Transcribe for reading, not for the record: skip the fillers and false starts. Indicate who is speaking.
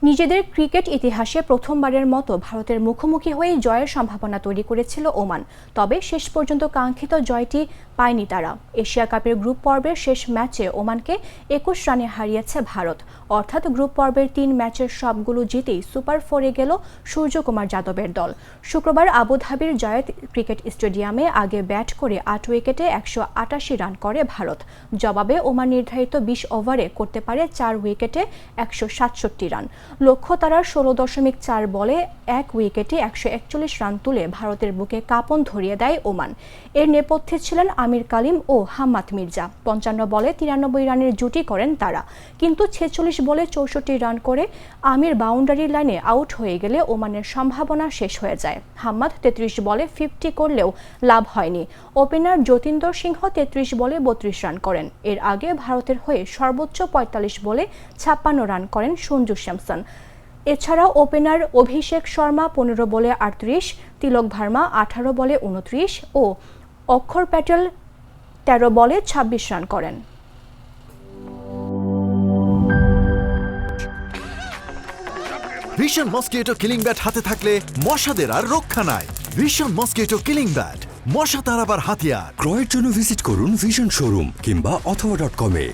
Speaker 1: নিজেদের ক্রিকেট ইতিহাসে প্রথমবারের মতো ভারতের মুখোমুখি হয়ে জয়ের সম্ভাবনা তৈরি করেছিল ওমান। তবে শেষ পর্যন্ত কাঙ্ক্ষিত জয়টি পায়নি তারা। এশিয়া কাপের গ্রুপ পর্বের শেষ ম্যাচে ওমানকে ২১ রানে হারিয়েছে ভারত। অর্থাৎ গ্রুপ পর্বের ৩ ম্যাচের সবগুলো জিতেই সুপার 4-এ গেল সূর্যকুমার যাদবের দল। শুক্রবার আবুধাবির জয়েদ ক্রিকেট স্টেডিয়ামে আগে ব্যাট করে ৮ উইকেটে ১৮৮ রান করে ভারত। জবাবে ওমান নির্ধারিত ২০ ওভারে করতে পারে ৪ উইকেটে ১৬৭ রান। লক্ষ্য তারার ১৬.৪ বলে ১ উইকেটে ১৪১ রান তুলে ভারতের বুকে কাঁপন ধরিয়ে দেয় ওমান। এর নেপথ্যে ছিলেন আমির কালিম ও হাম্মাদ মির্জা। ৫৫ বলে ৯৩ রানের জুটি করেন তারা, কিন্তু ৪৬ বলে ৬৪ রান করে আমির বাউন্ডারি লাইনে আউট হয়ে গেলে ওমানের সম্ভাবনা শেষ হয়ে যায়। হাম্মাদ ৩৩ বলে 50 করলেও লাভ হয়নি। ওপেনার যতীন্দ্র সিংহ ৩৩ বলে ৩২ রান করেন। এর আগে ভারতের হয়ে সর্বোচ্চ ৪৫ বলে ৫৬ রান করেন সঞ্জু স্যামসন। এছাড়াও ওপেনার অভিষেক শর্মা ১৫ বলে ৩৮, তিলক ভার্মা ১৮ বলে ২৯ ও অক্ষর প্যাটেল ১৩ বলে ২৬ রান করেন।
Speaker 2: ভিশন মসকিটো কিলিং ব্যাট হাতে থাকলে মশাদের আর রক্ষা নাই। ভিশন মসকিটো কিলিং ব্যাট, মশা তাড়াবার হাতিয়ার।
Speaker 3: ক্রয়ের জন্য ভিজিট করুন ভিশন শোরুম কিংবা অথবা.com-এ।